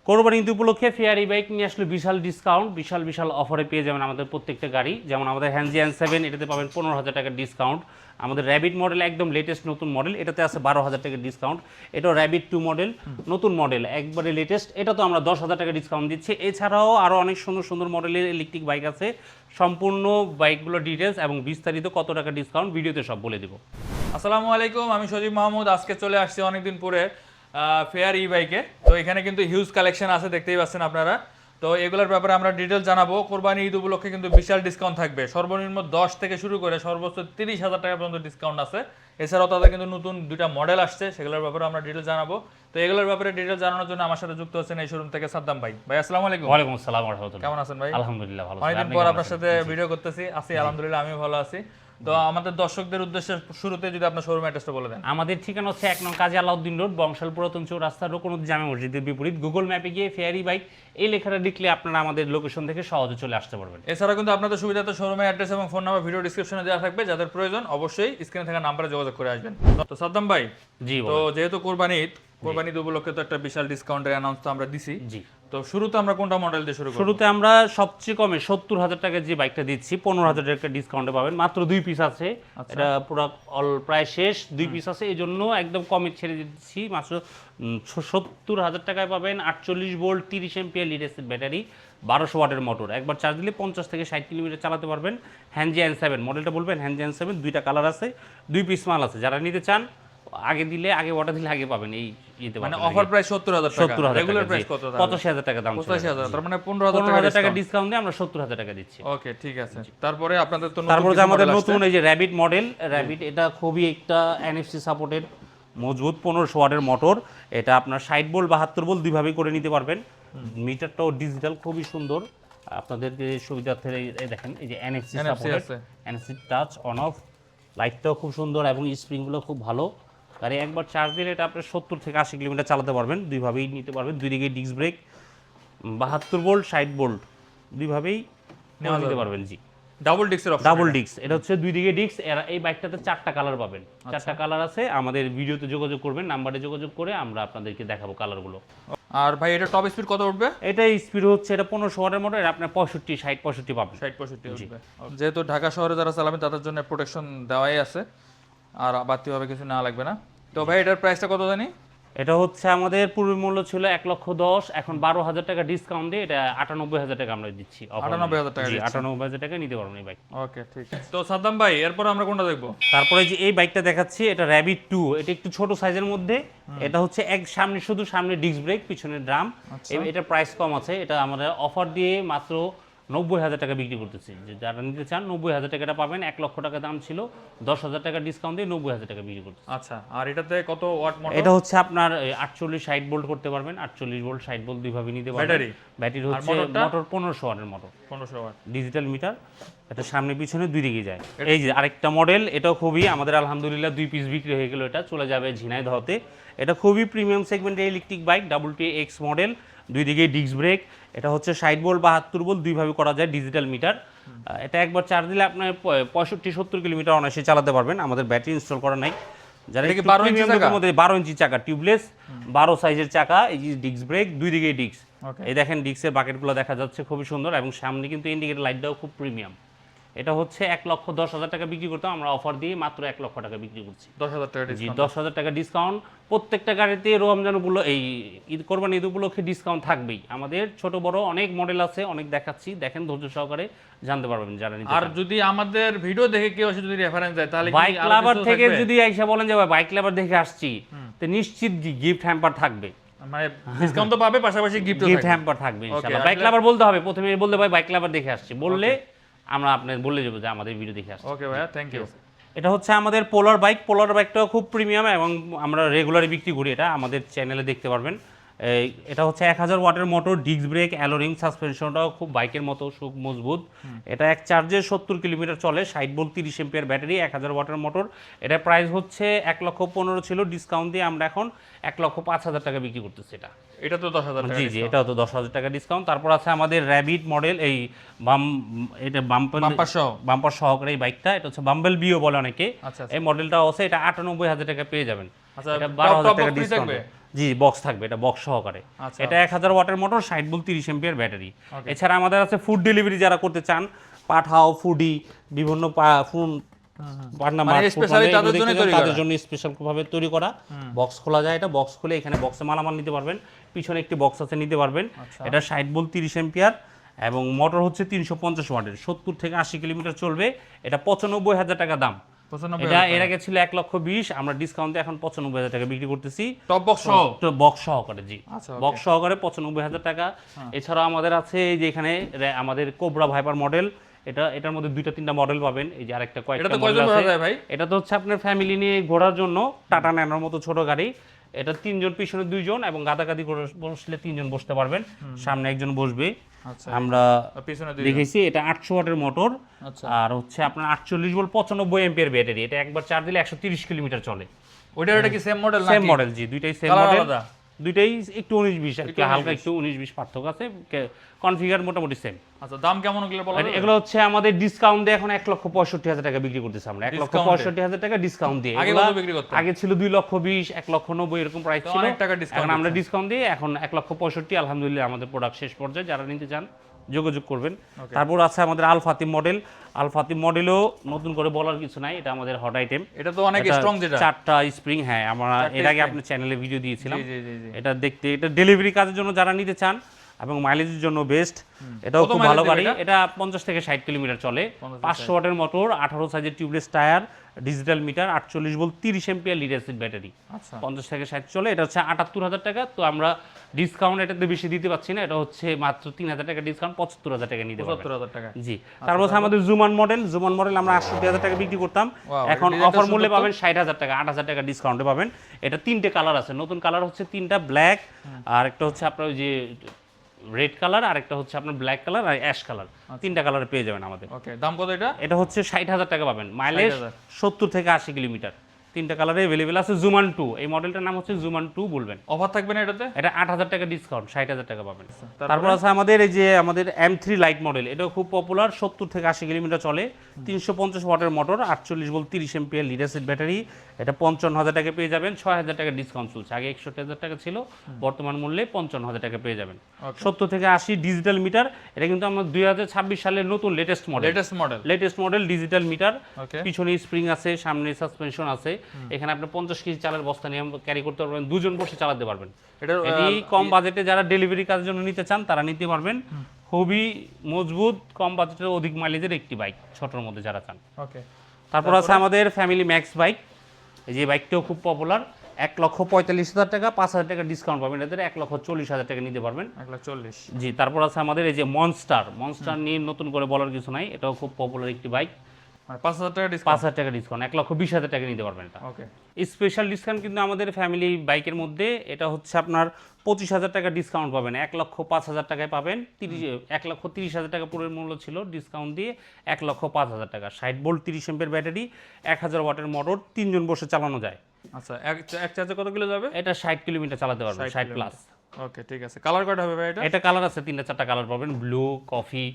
কোরবানি ঈদ উপলক্ষে fair bike নিয়ে আসলে বিশাল ডিসকাউন্ট, বিশাল অফারে পেয়ে যাবেন আমাদের প্রত্যেকটা গাড়ি। যেমন আমাদের হ্যান্ডজি N7 এটাতে পাবেন 15,000 টাকার ডিসকাউন্ট। আমাদের র্যাবিট মডেল একদম লেটেস্ট নতুন মডেল, এটাতে আছে 12,000 টাকার ডিসকাউন্ট। এটাও র্যাবিট 2 মডেল, নতুন মডেল একবারে লেটেস্ট, এটা তো আমরা 10,000 টাকা ডিসকাউন্ট দিচ্ছি। এছাড়াও আরও অনেক সুন্দর মডেলের ইলেকট্রিক বাইক আছে। সম্পূর্ণ বাইকগুলো ডিটেলস এবং বিস্তারিত কত টাকা ডিসকাউন্ট ভিডিওতে সব বলে দেবো। আসসালামু আলাইকুম, আমি সজীব মাহমুদ। আজকে চলে আসছি অনেকদিন পরে ফেয়ার বাইকে। তো এখানে কিন্তু হিউজ কালেকশন আছে, দেখতেই পাচ্ছেন আপনারা। তো এগুলোর ব্যাপারে আমরা ডিটেল জানাবো। কোরবানি ঈদ উপলক্ষে কিন্তু বিশাল ডিসকাউন্ট থাকবে, সর্বনিম্ন 10 থেকে শুরু করে সর্বোচ্চ 30,000 টাকা পর্যন্ত ডিসকাউন্ট আছে। এছাড়াও তাদের কিন্তু নতুন 2টা মডেল আসছে, সেগুলোর ব্যাপারে আমরা ডিটেল জানাবো। তো এগুলোর ব্যাপারে ডিটেল জানানোর জন্য আমার সাথে যুক্ত হচ্ছেন এই শোরুম থেকে সাদ্দাম ভাই। ভাই আসসালামু আলাইকুম। ওয়ালাইকুম আসসালাম ওয়া রাহমাতুল্লাহ। কেমন আছেন ভাই? আলহামদুলিল্লাহ ভালো আছি। অনেকদিন পর আপনার সাথে ভিডিও করতেছি। আলহামদুলিল্লাহ আমিও ভালো আছি। তো আমাদের দর্শকদের উদ্দেশ্যে শুরুতে যদি আপনার শোরুম অ্যাড্রেসটা বলে দেন। আমাদের ঠিকানা হচ্ছে 1 নং কাজী আলাউদ্দিন রোড, বংশাল পুরাতন চৌরাস্তা, রোকনুদ্দিন জামে মসজিদের বিপরীত। গুগল ম্যাপে গিয়ে ফেয়ারি বাইক এই লেখাটা লিখলে আপনারা আমাদের লোকেশন থেকে সহজে চলে আসতে পারবেন। এছাড়া কিন্তু আপনাদের সুবিধাতে শোরুমের অ্যাড্রেস এবং ফোন নাম্বার ভিডিও ডেসক্রিপশনে দেওয়া থাকবে, যাদের প্রয়োজন অবশ্যই স্ক্রিনে থাকা নাম্বারে যোগাযোগ করে আসবেন। তো সাদ্দাম ভাই, জি তো যেহেতু কোরবানি ঈদ উপলক্ষে তো একটা বিশাল ডিসকাউন্টের অ্যানাউন্স তো আমরা দিছি। জি, তো শুরুতে আমরা কোনটা মডেল দিয়ে শুরু করব? শুরুতে আমরা সবচেয়ে কমে 70,000 টাকার যে বাইকটা দিচ্ছি 15,000 টাকা ডিসকাউন্টে পাবেন। মাত্র 2 পিস আছে, এটা পুরো প্রায় শেষ, 2 পিস আছে, এই জন্য একদম কমে ছেড়ে দিচ্ছি। মাত্র 70,000 টাকায় পাবেন 48 volt 30 ampere lead acid battery, 1200 ওয়াটের মোটর। একবার চার্জ দিলে 50 থেকে 60 কিলোমিটার চালাতে পারবেন। হ্যান্ডজি N7 মডেলটা বলবেন, হ্যান্ডজি N7 2টা কালার আছে, 2 পিস মাল আছে। যারা নিতে চান আগে অর্ডার দিলে আগে পাবেন। এই ইতে মানে অফার প্রাইস 70,000 টাকা, 70,000 রেগুলার প্রাইস কত? 85,000 টাকা দাম। 85,000, তার মানে 15,000 টাকা ডিসকাউন্ট দিয়ে আমরা 70,000 টাকা দিচ্ছি। ওকে, ঠিক আছে। তারপরে আপনাদের তো তারপরে যে আমাদের নতুন এই যে র্যাবিট মডেল, র্যাবিট এটা খুবই একটা NFC সাপোর্টেড মজবুত 1500 ওয়াটের মোটর। এটা আপনার 60 ভোল্ট 72 ভোল্ট দুইভাবেই করে নিতে পারবেন। মিটারটাও ডিজিটাল, খুবই সুন্দর। আপনাদেরকে সুবিধার্থে এই দেখেন, এই যে NFC supported, NFC touch on off, লাইটটাও খুব সুন্দর এবং স্প্রিংগুলো খুব ভালো। গাড়ি একবার চার্জ দিলে এটা আপনি 70 থেকে 80 কিলোমিটার চালাতে পারবেন, দুইভাবেই নিতে পারবেন। দুই দিকে ডিস্ক ব্রেক, 72 ভোল্ট 60 ভোল্ট দুইভাবেই নিতে পারবেন। জি, ডাবল ডিস্কের অপশন, ডাবল ডিস্ক, এটা হচ্ছে দুই দিকে ডিস্ক। এই বাইকটাতে 4টা কালার পাবেন, 4টা কালার আছে। আমাদের ভিডিওতে যোগাযোগ করবেন, নাম্বারে যোগাযোগ করে আমরা আপনাদেরকে দেখাবো কালারগুলো। আর ভাই এটা টপ স্পিড কত উঠবে? এটা স্পিড হচ্ছে, এটা 1500 ওয়াটের মোটর, আপনার 65 60 65 পাবেন। 60-65 উঠবে। যেহেতু ঢাকা শহরে যারা চালাবেন তাদের জন্য প্রোটেকশন দেওয়াই আছে, আর বাড়তিভাবে কিছু না লাগবে না। তো ভাই এটার প্রাইসটা কত জানি? এটা হচ্ছে আমাদের পূর্ব মূল্য ছিল 1,10,000, এখন 12,000 টাকা ডিসকাউন্ট দিয়ে এটা 98,000 টাকা আমরা দিচ্ছি। 98,000 টাকা, 98,000 টাকা নিতে পারবেন এই বাইক। ওকে, ঠিক আছে। তো সাদ্দাম ভাই, এরপর আমরা কোনটা দেখবো? তারপরে যে এই বাইকটা দেখাচ্ছি, এটা র্যাবিট 2, এটা একটু ছোট সাইজের মধ্যে। এটা হচ্ছে শুধু সামনে ডিস্ক ব্রেক, পিছনে ড্রাম। এটা প্রাইস কম আছে, এটা আমরা অফার দিয়ে মাত্র 90,000 টাকা বিক্রি করতেছি। যারা নিতে চান 90,000 টাকাটা পাবেন। 1 লক্ষ টাকা দাম ছিল, 10,000 টাকা ডিসকাউন্ট দিয়ে 90,000 টাকা বিক্রি করতেছি। আচ্ছা, আর এটাতে কত ওয়াট মোটর? এটা হচ্ছে আপনার 48-60 ভোল্ট করতে পারবেন, 48 ভোল্ট 60 ভোল্ট দুইভাবে নিতে পারবেন। ব্যাটারি হচ্ছে মোটর 1500 ওয়াটের মোটর, 1500 ওয়াট ডিজিটাল মিটার। এটা সামনে পিছনে দুই দিকে যায়। এই যে আরেকটা মডেল, এটাও খুবই আমাদের আলহামদুলিল্লাহ 2 পিস বিক্রি হয়ে গেল, এটা চলে যাবে ঝিনাইদহতে। এটা খুবই প্রিমিয়াম সেগমেন্টের ইলেকট্রিক বাইক, WTX মডেল, দুই দিকে ডিস্ক ব্রেক। এটা হচ্ছে 60 ভোল্ট 72 ভোল্ট দুইভাবে করা যায়, ডিজিটাল মিটার। এটা একবার চার্জ দিলে আপনার 65-70 কিলোমিটার অনায়াসে চালাতে পারবেন। আমাদের ব্যাটারি ইনস্টল করা নাই। যারা 12 ইঞ্চি চাকা, টিউবলেস 12 সাইজের চাকা, এই যে ডিস্ক ব্রেক, দুই দিকে ডিস্ক। এই দেখেন ডিস্কের বাকেটগুলো দেখা যাচ্ছে, খুবই সুন্দর, এবং সামনে কিন্তু ইন্ডিকেটর লাইটটাও খুব প্রিমিয়াম। এটা হচ্ছে 1,10,000 টাকা বিক্রি করতাম, আমরা অফার দিয়ে মাত্র 1 লক্ষ টাকা বিক্রি করছি। 10,000 টাকা ডিসকাউন্ট। 10,000 টাকা ডিসকাউন্ট প্রত্যেকটা গাড়িতে। রমজান এই কোরবানি ঈদ উপলক্ষে ডিসকাউন্ট থাকবেই। আমাদের ছোট বড় অনেক মডেল আছে, অনেক দেখাচ্ছি, দেখেন ধৈর্য সহকারে জানতে পারবেন যারা নিতে। আর যদি আমাদের ভিডিও দেখে কেউ এসে যদি রেফারেন্স দেয়, তাহলে বাইক লাভার থেকে যদি আইসা বলেন যে ভাই বাইক লাভার দেখে আসছি, তো নিশ্চিত গিফট হ্যাম্পার থাকবে, মানে ডিসকাউন্ট তো পাবে, পাশাপাশি গিফট হ্যাম্পার থাকবে ইনশাআল্লাহ। বাইক লাভার বলতে হবে, প্রথমে বলতে ভাই বাইক লাভার দেখে আসছি, বললে আমরা আপনাদের বলে যাবো যে আমাদের ভিডিও দেখে আসছি। ওকে ভাইয়া, থ্যাংক ইউ। এটা হচ্ছে আমাদের পোলার বাইক। পোলার বাইকটাও খুব প্রিমিয়াম এবং আমরা রেগুলারই বিক্রি করি, এটা আমাদের চ্যানেলে দেখতে পারবেন। এটা হচ্ছে 1000 ওয়াটের মোটর, ডিস্ক ব্রেক, অ্যালোরিং, সাসপেনশনটাও খুব বাইকের মতো মজবুত। এটা এক চার্জে 70 কিলোমিটার চলে, 60 ভোল্ট 30 এম্পিয়ার ব্যাটারি, 1000 ওয়াটের মোটর। এটা প্রাইস হচ্ছে 1,15,000 ছিল, ডিসকাউন্ট দিয়ে আমরা এখন 1,05,000 টাকা বিক্রি করতেছি। এটা তো 10,000 টাকা। জি, এটাও তো 10,000 টাকা ডিসকাউন্ট। তারপর আছে আমাদের র্যাবিট মডেল, এই এটা বাম্পার সহকারে এই বাইকটা, এটা হচ্ছে বাম্বেল বিও বলে অনেকে। এই মডেলটাও আছে, এটা 98,000 টাকা পেয়ে যাবেন। আচ্ছা, এটা 12,000 টাকা ডিসকাউন্ট। জি বক্স থাকবে, এটা বক্স সহকারে। আচ্ছা। এটা 1000 ওয়াটের মোটর, 60 ভোল্ট 30 এম্পিয়ার ব্যাটারি। এছাড়া আমাদের আছে ফুড ডেলিভারি যারা করতে চান, পাঠাও, ফুডি, বিভিন্ন পান্না মানে মার্ট, specially তাদের জন্য তৈরি তাদের করা। জন্য স্পেশাল ভাবে তৈরি করা। বক্স খোলা যায়, এটা বক্স খুলে এখানে বক্সে মালামাল নিতে পারবেন, পিছনে একটি বক্স আছে নিতে পারবেন। এটা 60 ভোল্ট 30 এম্পিয়ার এবং মোটর হচ্ছে 350 ওয়াটের, 70 থেকে 80 কিলোমিটার চলবে। এটা 95,000 টাকা দাম। 95,000 এটা এর আগে ছিল 1,20,000, আমরা ডিসকাউন্টে এখন 95,000 টাকা বিক্রি করতেছি। টপ বক্স সহ তো বক্স সহকারে, জি আচ্ছা, বক্স সহকারে 95,000 টাকা। এছাড়াও আমাদের আছে এই যে এখানে আমাদের কোবরা ভাইপার মডেল, এটার মধ্যে 2-3টা মডেল পাবেন। এই যে আরেকটা এটা কয়েকটা তো মডেল কয়জন বসা আছে। যায় ভাই? এটা তো হচ্ছে আপনার ফ্যামিলি নিয়ে ঘোরার জন্য, টাটা ন্যানোর মতো ছোট গাড়ি। এটা 3 জন, পিছনে 2 জন এবং গাদাগাদি করে বসলে 3 জন বসতে পারবেন, সামনে একজন বসবে। আচ্ছা, আমরা পিছনে দুই দেখেছি এটা 800 ওয়াটের মোটর, আচ্ছা। আর হচ্ছে আপনার 48 ভোল্ট 95 এম্পিয়ার ব্যাটারি। এটা একবার চার্জ দিলে 130 কিলোমিটার চলে। ওইটা কি সেম মডেল সেম নাকি? মডেল, জি দুইটাই সেম Colour মডেল। আলাদা? দুইটাই একটু 19-20 আর কি, হালকা একটু 19-20 পার্থক্য আছে, কনফিগার মোটামুটি সেম। আচ্ছা, দাম কেমন ওগুলো বলা যাবে? এগুলো হচ্ছে আমাদের ডিসকাউন্ট দিয়ে এখন 1,65,000 টাকা বিক্রি করতেছি আমরা। 1,65,000 টাকা ডিসকাউন্ট দিয়ে। আগে এগুলা কত বিক্রি করতেন? আগে ছিল 2,20,000, 1,90,000 এরকম প্রাইস তো ছিল। অনেক টাকা discount এখন আমরা ডিসকাউন্ট দিয়ে এখন 1,65,000। আলহামদুলিল্লাহ আমাদের প্রোডাক্ট শেষ পর্যায়ে, যারা নিতে চান যোগাযোগ করবেন। তারপর আছে আমাদের আল ফাতিম মডেল। আল ফাতিম মডেলও নতুন করে বলার কিছু নাই, এটা আমাদের হট আইটেম। এটা তো অনেক স্ট্রং যেটা। 4টা স্প্রিং, হ্যাঁ আমরা এর আগে আপনার চ্যানেলে ভিডিও দিয়েছিলাম। জি জি জি জি। এটা দেখতে, এটা ডেলিভারি কাজের জন্য যারা নিতে চান এবং মাইলেজের জন্য বেস্ট। এটাও কত খুব mileage ভালো দেবে গাড়ি। এটা? এটা 50 থেকে 60 কিলোমিটার চলে। 500 ওয়াটের মোটর, 18 সাইজের tubeless tyre, digital meter, 48 volt 30 ampere lead acid battery. আচ্ছা, 50 থেকে 60 চলে। এটা হচ্ছে 78,000 টাকা। তো আমরা ডিসকাউন্ট এটাতে বেশি দিতে পারছি না, এটা হচ্ছে মাত্র 3,000 টাকা ডিসকাউন্ট, 75,000 টাকা নিতে পারবেন। 75,000 টাকা। জি। তারপর হচ্ছে আমাদের জুমান মডেল। জুমান মডেল আমরা 68,000 টাকা বিক্রি করতাম, এখন ডিজাইনটা অফার মূল্যে সুন্দর তো। পাবেন 60,000 টাকা, 8,000 টাকা ডিসকাউন্টে পাবেন। এটা 3টে কালার আছে, নতুন কালার হচ্ছে 3টা, ব্ল্যাক, আর একটা হচ্ছে আপনার ওই যে রেড কালার, আর একটা হচ্ছে আপনার ব্ল্যাক কালার আর অ্যাশ কালার। 3টা কালারে পেয়ে যাবেন আমাদের। ওকে, দাম কত এটা? এটা হচ্ছে 60,000 টাকা পাবেন, মাইলেজ 60,000 70 থেকে 80 কিলোমিটার। 3টা কালারে अवेलेबल আছে। জুমান 2, এই মডেলটার নাম হচ্ছে জুমান 2 বলবেন। অফার থাকবে না এটাতে? এটা 8,000 টাকা ডিসকাউন্ট, 60,000 টাকা পাবেন। তারপরে? তারপর আছে আমাদের এই যে আমাদের M3 লাইট মডেল। এটাও খুব পপুলার, 70 থেকে 80 কিলোমিটার চলে, 350 ওয়াটের motor, 48 volt 30 ampere lead acid battery. এটা 55,000 টাকা পেয়ে যাবেন, 6,000 টাকা ডিসকাউন্ট চলছে। আগে 61,000 টাকা ছিল, বর্তমান মূল্যে 55,000 টাকা পেয়ে যাবেন। 70 থেকে 80 ডিজিটাল মিটার। এটা কিন্তু আমরা 2026 সালের নতুন latest model. Latest model digital meter. Okay, পিছনে স্প্রিং আছে, সামনে সাসপেনশন আছে। এখানে আপনি 50 কেজি চালের বস্তা নিয়ে ক্যারি করতে পারবেন, দুজন বসে চালাতে পারবেন। এটি কম বাজেটে যারা ডেলিভারি কাজের জন্য নিতে চান তারা নিতে পারবেন। খুবই মজবুত, কম বাজেটের অধিক মাইলেজের একটি বাইক, ছোটর মধ্যে যারা চান। ওকে। তারপর আছে আমাদের ফ্যামিলি ম্যাক্স বাইক। এই যে বাইকটাও খুব পপুলার, 1,45,000 টাকা, 5,000 টাকা ডিসকাউন্ট পাবেন। এদের 1,40,000 টাকা নিতে পারবেন। 1,40,000। জি। তারপর আছে আমাদের এই যে মনস্টার। মনস্টার নিয়ে নতুন করে বলার কিছু নাই, এটাও খুব পপুলার একটি বাইক। মানে 5,000 টাকা ডিসকাউন্ট। 5,000 টাকা ডিসকাউন্ট, 1,20,000 টাকা নিতে পারবেন এটা। ওকে, স্পেশাল ডিসকাউন্ট কিন্তু আমাদের ফ্যামিলি বাইকের মধ্যে এটা হচ্ছে আপনার 25,000 টাকা ডিসকাউন্ট পাবেন, 1,05,000 টাকায় পাবেন। 1,30,000 টাকা পুরো মূল্য ছিল, ডিসকাউন্ট দিয়ে 1,05,000 টাকা। 60 ভোল্ট 30 এম্পিয়ার ব্যাটারি, 1000 ওয়াটের মোটর, 3 জন বসে চালানো যায়। আচ্ছা, এক চার্জে কত কিলো যাবে? এটা 60 কিলোমিটার চালাতে পারবেন, 60 প্লাস। ওকে, ঠিক আছে। কালার কয়টা হবে ভাই এটা? এটা কালার আছে 3-4টা কালার পাবেন, ব্লু, কফি,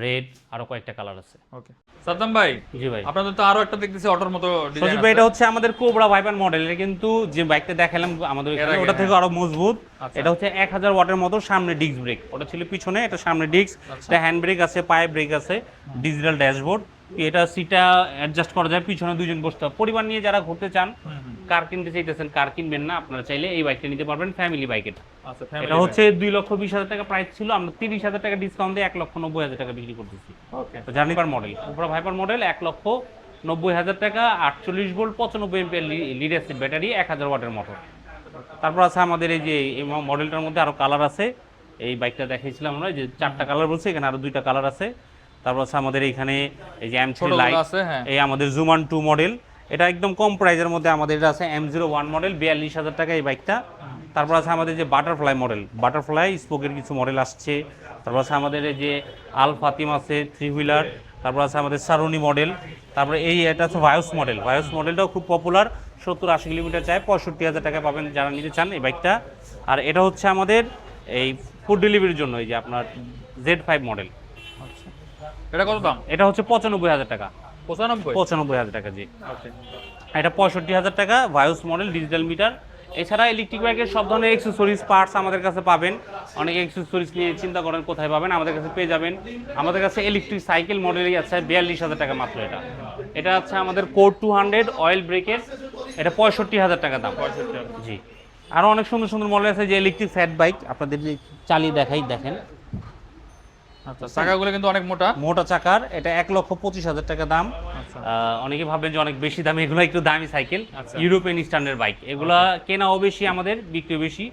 রেড, আরো কয়েকটা কালার আছে। ওকে, সাদ্দাম ভাই, জি ভাই। আপনাদের তো আরো একটা দেখতেছি অটোর মতো ডিজাইন সজীব ভাই, এটা হচ্ছে আমাদের কোবরা ভাইপার মডেল। এটা কিন্তু যে বাইকটা দেখালাম আমাদের এখানে, ওটা থেকে আরো মজবুত। এটা হচ্ছে 1000 ওয়াটের মতো, সামনে ডিস্ক ব্রেক, ওটা ছিল পিছনে, এটা সামনে ডিস্ক। এটা হ্যান্ড ব্রেক আছে, পায়ে ব্রেক আছে, ডিজিটাল ড্যাশবোর্ড। এটা সিটটা অ্যাডজাস্ট করা যায়, পিছনে দুজন বসতে হবে। পরিবার নিয়ে যারা ঘুরতে চান, কার কিনতে চাইতেছেন, কার কিনবেন না, আপনারা চাইলে এই বাইকটা নিতে পারবেন, ফ্যামিলি বাইক এটা। আচ্ছা, এটা হচ্ছে 2,20,000 টাকা প্রাইস ছিল, আমরা 30,000 টাকা ডিসকাউন্ট দিয়ে 1,90,000 টাকা বিক্রি করতেছি। ওকে, তো জার্নিপার মডেল, কোবরা ভাইপার মডেল, 1,90,000 টাকা, 48 volt 95 ampere lead acid battery, 1000 ওয়াটের মোটর। তারপর আছে আমাদের এই যে এই মডেলটার মধ্যে আরো কালার আছে। এই বাইকটা দেখাইছিলাম আমরা, যে 4টা কালার বলছে, এখানে আরো 2টা কালার আছে। তারপর আছে আমাদের এখানে এই যে M3 লাইট আছে। হ্যাঁ, এই আমাদের জুমান 2 মডেল। এটা একদম কম প্রাইজের মধ্যে আমাদের এটা আছে M01 মডেল, 42,000 টাকা এই বাইকটা। তারপর আছে আমাদের যে বাটারফ্লাই মডেল, বাটারফ্লাই স্পোকের কিছু মডেল আসছে। তারপর আছে আমাদের এই যে আল ফাতিম আছে 3 হুইলার। তারপর আছে আমাদের সারুনি মডেল। তারপরে এটা হচ্ছে ভায়োস মডেল। ভায়োস মডেলটাও খুব পপুলার, 70-80 কিলোমিটার চায়, 65,000 টাকা পাবেন যারা নিতে চান এই বাইকটা। আর এটা হচ্ছে আমাদের এই ফুড ডেলিভারির জন্য, এই যে আপনার Z5 মডেল। আচ্ছা, এটা কত দাম? এটা হচ্ছে 95,000 টাকা। 95? 95,000 টাকা, জি। ওকে, এটা 65,000 টাকা, ভায়োস মডেল, ডিজিটাল মিটার। এছাড়া ইলেকট্রিক বাইকের সব ধরনের অ্যাক্সেসরিজ পার্টস আমাদের কাছে পাবেন। অনেকে অ্যাক্সেসরিজ নিয়ে চিন্তা করেন কোথায় পাবেন, আমাদের কাছে পেয়ে যাবেন। আমাদের কাছে ইলেকট্রিক সাইকেল মডেলই আছে 42,000 টাকা মাত্র। এটা হচ্ছে আমাদের কোড 200 অয়েল ব্রেকের, এটা 65,000 টাকা দাম। 65,000 জি, আরও অনেক সুন্দর সুন্দর মডেল আছে যে ইলেকট্রিক ফ্যাট বাইক, আপনাদের চালিয়ে দেখাই, দেখেন। আচ্ছা, চাকাগুলো কিন্তু অনেক মোটা মোটা চাকার, এটা 1,25,000 টাকা দাম। অনেকে ভাববেন যে অনেক বেশি দাম, এগুলো একটু দামি সাইকেল, ইউরোপিয়ান স্ট্যান্ডার্ড বাইক। এগুলা কেনাও বেশি, আমাদের বিক্রিও বেশি।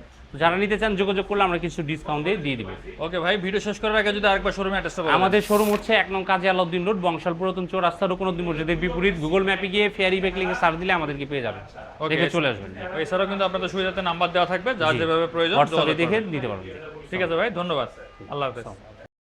যারা নিতে চান যোগাযোগ করলে আমরা কিছু ডিসকাউন্ট দিয়ে দিবে। ওকে ভাই, ভিডিও শেষ করার আগে যদি আরেকবার শোরুমে অ্যাড্রেসটা বলেন। আমাদের শোরুম হচ্ছে 1 নং কাজী আলাউদ্দিন রোড, বংশাল পুরাতন চৌরাস্তা, রুকনউদ্দিন মসজিদের বিপরীত। গুগল ম্যাপে গিয়ে ফেয়ার বাইক লিখে সার্চ দিলে আমাদেরকে পেয়ে যাবেন, দেখে চলে আসবেন। এছাড়াও কিন্তু আপনাদের সুবিধাতে নাম্বার দেওয়া থাকবে, যার যেভাবে প্রয়োজন হোয়াটসঅ্যাপে দেখে নিতে পারবেন। ঠিক আছে ভাই, ধন্যবাদ, আল্লাহ হাফেজ।